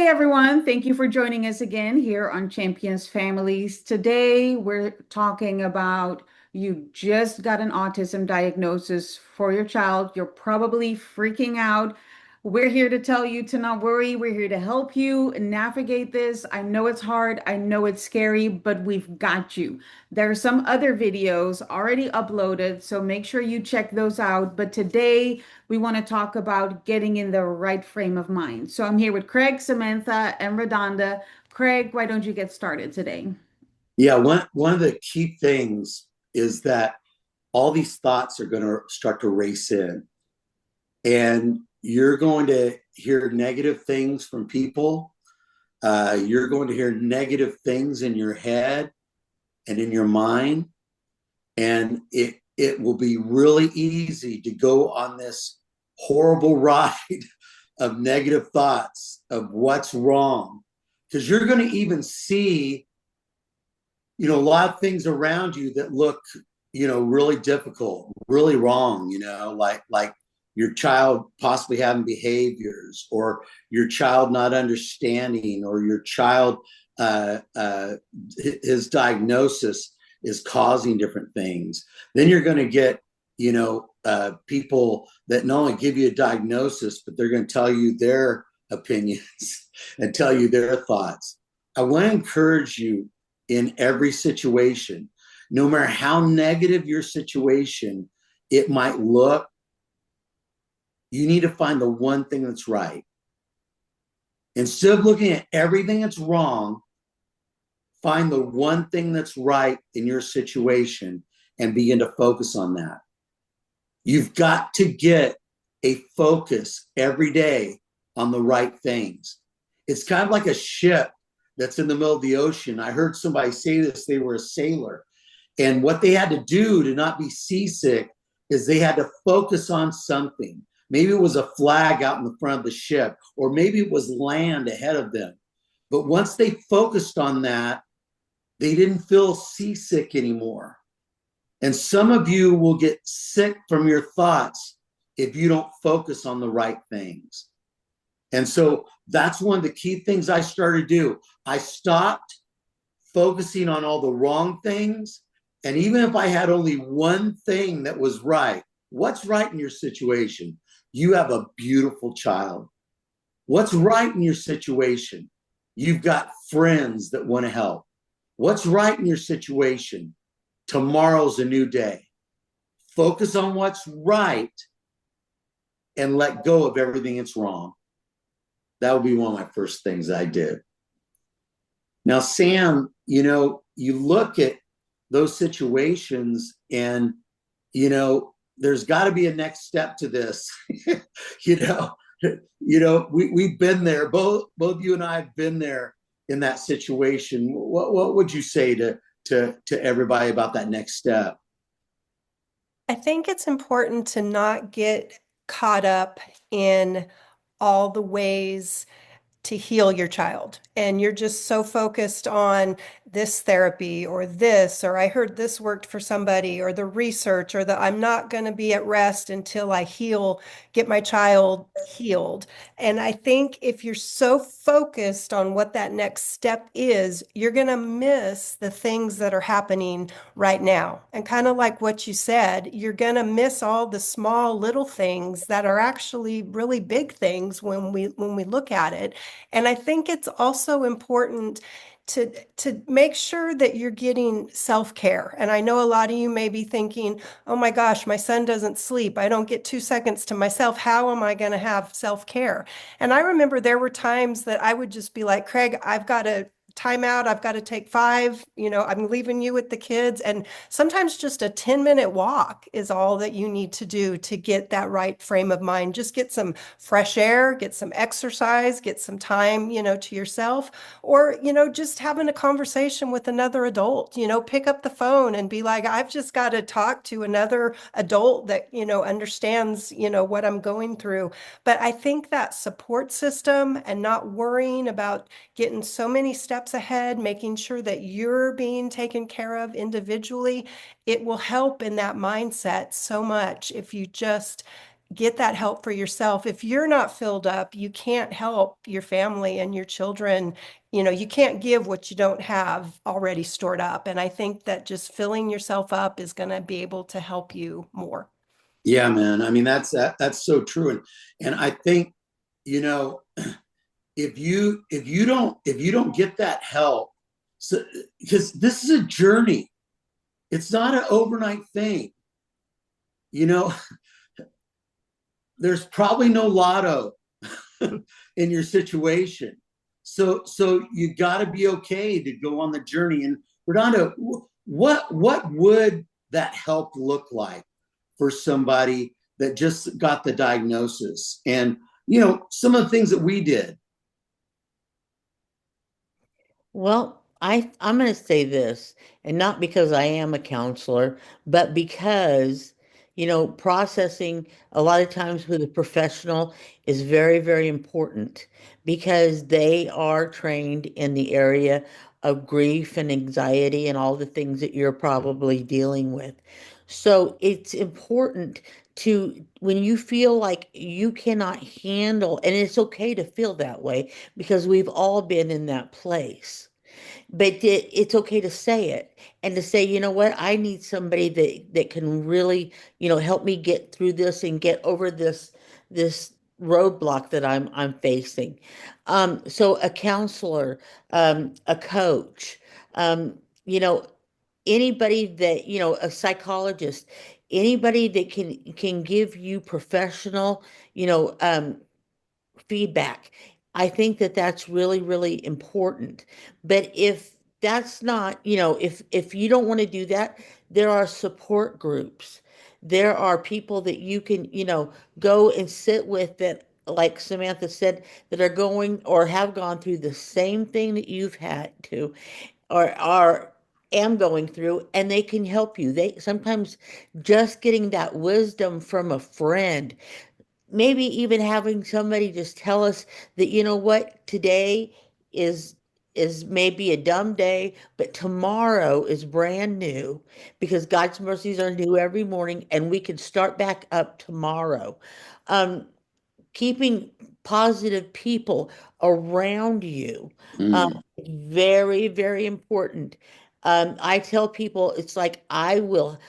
Hey everyone, thank you for joining us again here on Champions Families. Today we're talking about you just got an autism diagnosis for your child. You're probably freaking out. We're here to tell you to not worry. We're here to help you navigate this. I know it's hard, I know it's scary, but we've got you. There are some other videos already uploaded, so make sure you check those out. But today, we want to talk about getting in the right frame of mind. So I'm here with Craig, Samantha, and Redonda. Craig, why don't you get started today? Yeah, one of the key things is that all these thoughts are going to start to race in, and you're going to hear negative things from people. You're going to hear negative things in your head and in your mind, and it will be really easy to go on this horrible ride of negative thoughts of what's wrong, because you're going to even see a lot of things around you that look, really difficult, really wrong, like your child possibly having behaviors, or your child not understanding, or your child, his diagnosis is causing different things. Then you're going to get, people that not only give you a diagnosis, but they're going to tell you their opinions and tell you their thoughts. I want to encourage you in every situation, no matter how negative your situation it might look, you need to find the one thing that's right. Instead of looking at everything that's wrong, find the one thing that's right in your situation and begin to focus on that. You've got to get a focus every day on the right things. It's kind of like a ship that's in the middle of the ocean. I heard somebody say this, they were a sailor. And what they had to do to not be seasick is they had to focus on something. Maybe it was a flag out in the front of the ship, or maybe it was land ahead of them. But once they focused on that, they didn't feel seasick anymore. And some of you will get sick from your thoughts if you don't focus on the right things. And so that's one of the key things I started to do. I stopped focusing on all the wrong things. And even if I had only one thing that was right, what's right in your situation? You have a beautiful child. What's right in your situation? You've got friends that want to help. What's right in your situation? Tomorrow's a new day. Focus on what's right and let go of everything that's wrong. That would be one of my first things I did. Now, Sam, you look at those situations and, there's got to be a next step to this. you know, we've been there. Both you and I have been there in that situation. What would you say to everybody about that next step? I think it's important to not get caught up in all the ways to heal your child. And you're just so focused on this therapy or this, or I heard this worked for somebody, or the research, or the I'm not going to be at rest until I heal, get my child healed. And I think if you're so focused on what that next step is, you're going to miss the things that are happening right now. And kind of like what you said, you're going to miss all the small little things that are actually really big things when we look at it. And I think it's also important to make sure that you're getting self-care. And I know a lot of you may be thinking, oh my gosh, my son doesn't sleep. I don't get 2 seconds to myself. How am I going to have self-care? And I remember there were times that I would just be like, Craig, I've got to time out. I've got to take 5, I'm leaving you with the kids. And sometimes just a 10-minute walk is all that you need to do to get that right frame of mind. Just get some fresh air, get some exercise, get some time, to yourself, or, just having a conversation with another adult, pick up the phone and be like, I've just got to talk to another adult that, understands, what I'm going through. But I think that support system and not worrying about getting so many steps ahead, making sure that you're being taken care of individually, it will help in that mindset so much if you just get that help for yourself. If you're not filled up, you can't help your family and your children. You can't give what you don't have already stored up. And I think that just filling yourself up is going to be able to help you more. Yeah, man. I mean, that's so true. And I think, you know, if you don't get that help, so because this is a journey, it's not an overnight thing. You know, there's probably no lotto in your situation. So you got to be okay to go on the journey. And Redondo, what would that help look like for somebody that just got the diagnosis? And some of the things that we did. Well, I'm going to say this, and not because I am a counselor, but because, processing a lot of times with a professional is very, very important because they are trained in the area of grief and anxiety and all the things that you're probably dealing with. So it's important to, when you feel like you cannot handle, and it's okay to feel that way because we've all been in that place, but it's okay to say it and to say, you know what, I need somebody that can really, help me get through this and get over this roadblock that I'm facing. So a counselor, a coach, um, you know, anybody that, a psychologist, anybody that can give you professional, feedback. I think that that's really, really important. But if that's not, if you don't want to do that, there are support groups. There are people that you can, go and sit with that, like Samantha said, that are going or have gone through the same thing that you've had to, or are am going through, and they can help you. They sometimes just getting that wisdom from a friend, maybe even having somebody just tell us that, you know what, today is is maybe a dumb day, but tomorrow is brand new because God's mercies are new every morning and we can start back up tomorrow. Um, Keeping positive people around you, Mm. very, very important. I tell people it's like I want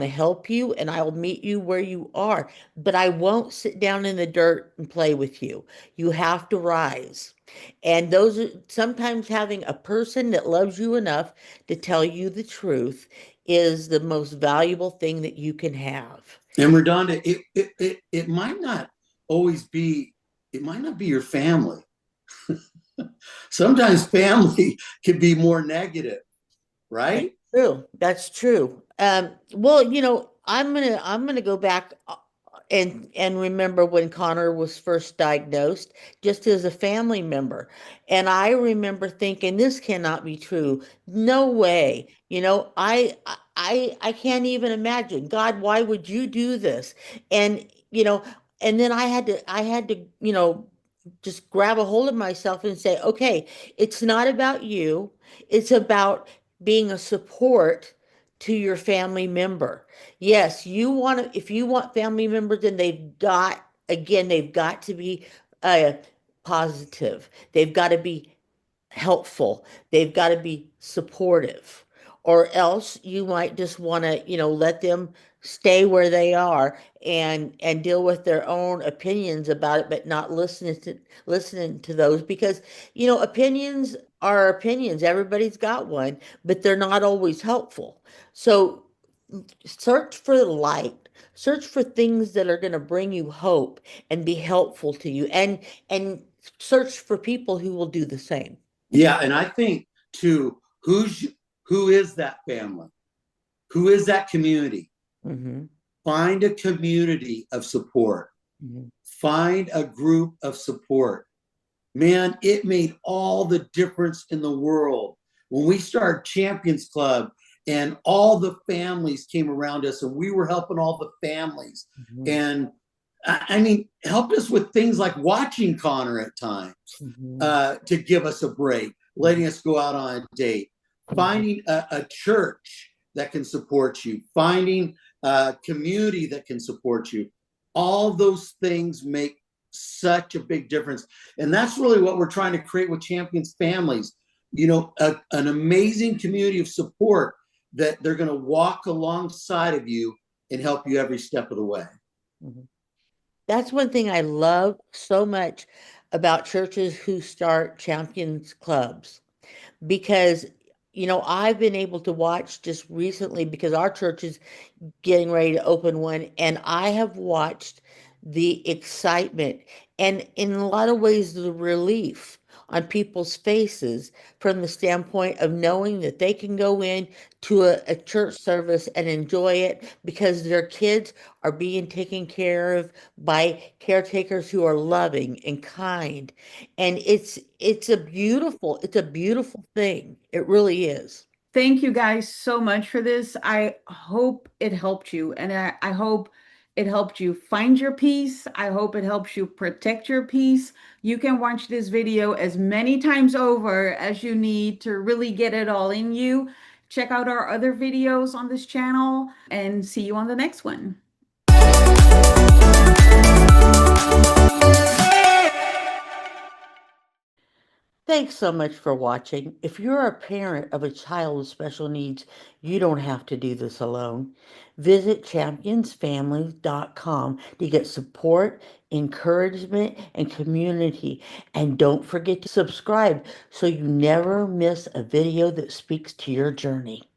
to help you and I will meet you where you are, but I won't sit down in the dirt and play with you. You have to rise. And those are sometimes having a person that loves you enough to tell you the truth is the most valuable thing that you can have. And Redonda, it might not always be, it might not be your family. Sometimes family can be more negative, That's right? true. That's true. Well, I'm gonna go back, and remember when Connor was first diagnosed, just as a family member, and I remember thinking, this cannot be true. No way. I can't even imagine. God, why would you do this? And and then I had to, just grab a hold of myself and say, okay, it's not about you. It's about being a support to your family member. Yes, if you want family members, then they've got to be uh, positive. They've got to be helpful. They've got to be supportive. Or else you might just want to, let them stay where they are and deal with their own opinions about it, but not listening to those because, opinions are opinions. Everybody's got one, but they're not always helpful. So search for the light. Search for things that are going to bring you hope and be helpful to you, and search for people who will do the same. Yeah, and I think too, who is that family? Who is that community? Hmm. Find a community of support. Hmm. Find a group of support. Man, it made all the difference in the world when we started Champions Club and all the families came around us and we were helping all the families. Hmm. And I mean, helped us with things like watching Connor at times, Hmm. to give us a break, letting us go out on a date, Hmm. finding a church that can support you, finding a community that can support you. All those things make such a big difference. And that's really what we're trying to create with Champions Families. An amazing community of support that they're going to walk alongside of you and help you every step of the way. Mhm. That's one thing I love so much about churches who start champions clubs because, I've been able to watch just recently because our church is getting ready to open one, and I have watched the excitement and, in a lot of ways, the relief on people's faces from the standpoint of knowing that they can go in to a church service and enjoy it because their kids are being taken care of by caretakers who are loving and kind. And it's a beautiful thing. It really is. Thank you guys so much for this. I hope it helped you, and I hope it helped you find your peace. I hope it helps you protect your peace. You can watch this video as many times over as you need to really get it all in you. Check out our other videos on this channel and see you on the next one. Thanks so much for watching. If you're a parent of a child with special needs, you don't have to do this alone. Visit championsfamilies.com to get support, encouragement, and community. And don't forget to subscribe so you never miss a video that speaks to your journey.